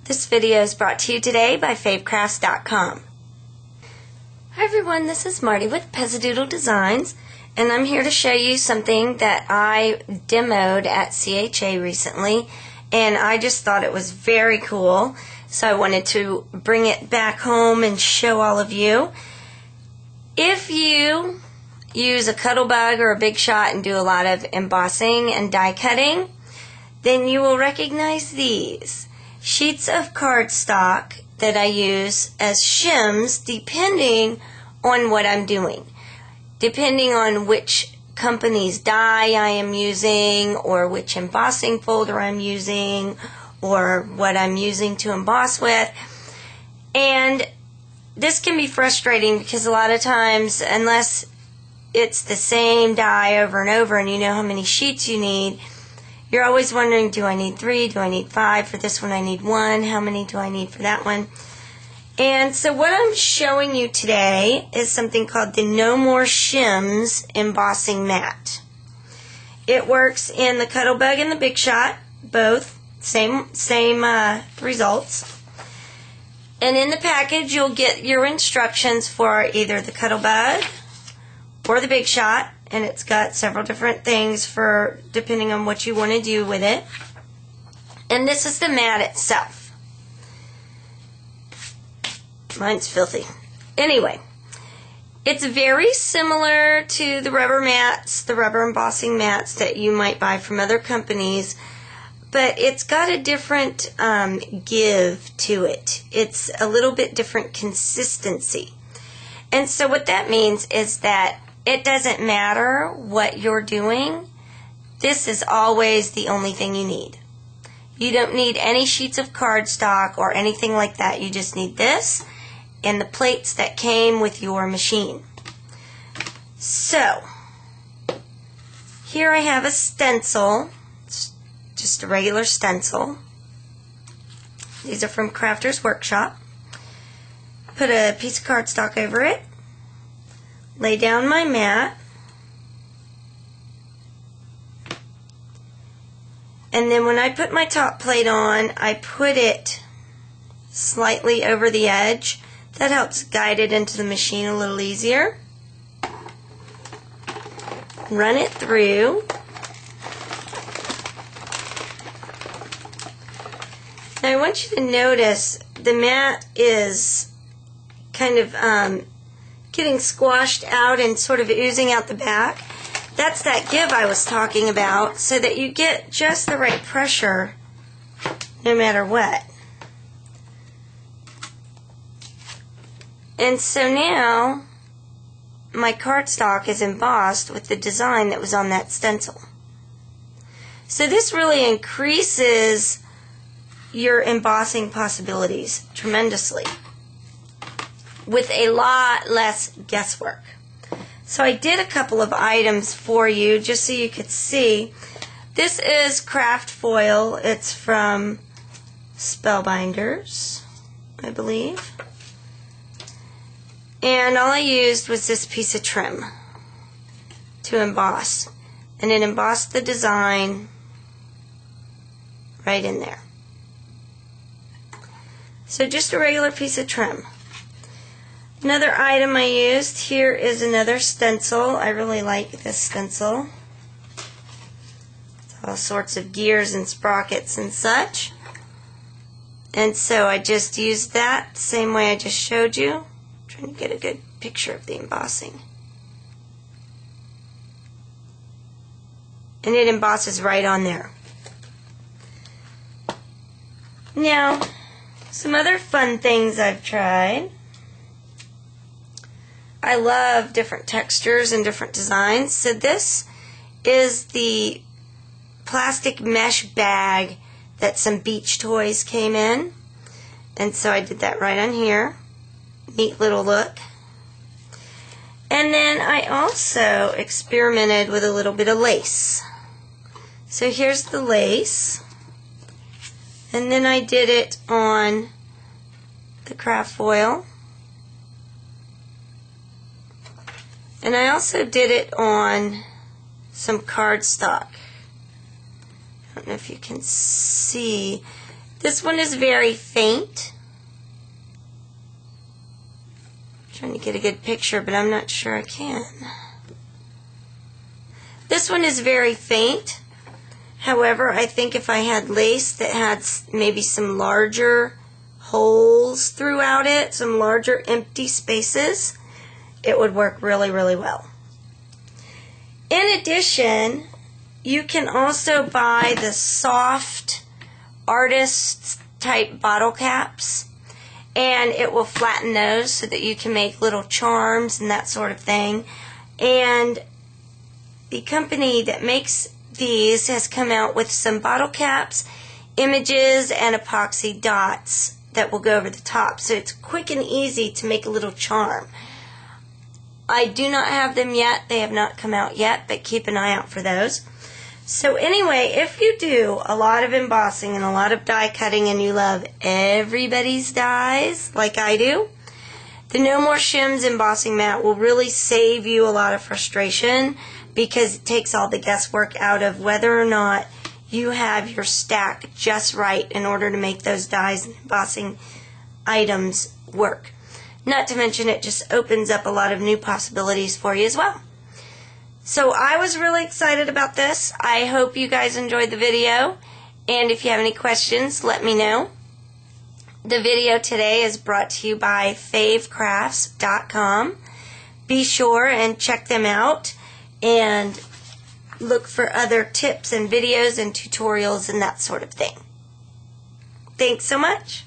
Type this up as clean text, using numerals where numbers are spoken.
This video is brought to you today by favecrafts.com. Hi everyone, this is Marty with Pezzadoodle Designs, and I'm here to show you something that I demoed at CHA recently, and I just thought it was very cool, so I wanted to bring it back home and show all of you. If you use a Cuttlebug or a Big Shot and do a lot of embossing and die cutting, then you will recognize these sheets of cardstock that I use as shims depending on what I'm doing. Depending on which company's die I am using, or which embossing folder I'm using, or what I'm using to emboss with. And this can be frustrating because a lot of times, unless it's the same die over and over and you know how many sheets you need, you're always wondering, do I need 3? Do I need 5? For this one I need 1. How many do I need for that one? And so what I'm showing you today is something called the No More Shims embossing mat. It works in the Cuttlebug and the Big Shot, both same results. And in the package you'll get your instructions for either the Cuttlebug or the Big Shot, and it's got several different things for depending on what you want to do with it. And this is the mat itself. Mine's filthy. Anyway, it's very similar to the rubber mats, the rubber embossing mats that you might buy from other companies, but it's got a different give to it. It's a little bit different consistency. And so what that means is that it doesn't matter what you're doing. This is always the only thing you need. You don't need any sheets of cardstock or anything like that. You just need this and the plates that came with your machine. So, here I have a stencil. It's just a regular stencil. These are from Crafter's Workshop. Put a piece of cardstock over it. Lay down my mat, and then when I put my top plate on, I put it slightly over the edge. That helps guide it into the machine a little easier. Run it through. Now I want you to notice the mat is kind of getting squashed out and sort of oozing out the back. That's that give I was talking about, so that you get just the right pressure no matter what. And so now my cardstock is embossed with the design that was on that stencil. So this really increases your embossing possibilities tremendously, with a lot less guesswork. So I did a couple of items for you just so you could see. This is craft foil. It's from Spellbinders, I believe. And all I used was this piece of trim to emboss. And it embossed the design right in there. So just a regular piece of trim. Another item I used here is another stencil. I really like this stencil. It's all sorts of gears and sprockets and such. And so I just used that the same way I just showed you. I'm trying to get a good picture of the embossing. And it embosses right on there. Now, some other fun things I've tried. I love different textures and different designs. So this is the plastic mesh bag that some beach toys came in. And so I did that right on here. Neat little look. And then I also experimented with a little bit of lace. So here's the lace. And then I did it on the craft foil. And I also did it on some cardstock. I don't know if you can see. This one is very faint. I'm trying to get a good picture, but I'm not sure I can. This one is very faint. However, I think if I had lace that had maybe some larger holes throughout it, some larger empty spaces, it would work really, really well. In addition, you can also buy the soft artist type bottle caps, and it will flatten those so that you can make little charms and that sort of thing. And the company that makes these has come out with some bottle caps, images, and epoxy dots that will go over the top. So it's quick and easy to make a little charm. I do not have them yet. They have not come out yet, but keep an eye out for those. So anyway, if you do a lot of embossing and a lot of die cutting and you love everybody's dies like I do, the No More Shims embossing mat will really save you a lot of frustration, because it takes all the guesswork out of whether or not you have your stack just right in order to make those dies and embossing items work. Not to mention, it just opens up a lot of new possibilities for you as well. So I was really excited about this. I hope you guys enjoyed the video, and if you have any questions, let me know. The video today is brought to you by favecrafts.com. Be sure and check them out and look for other tips and videos and tutorials and that sort of thing. Thanks so much.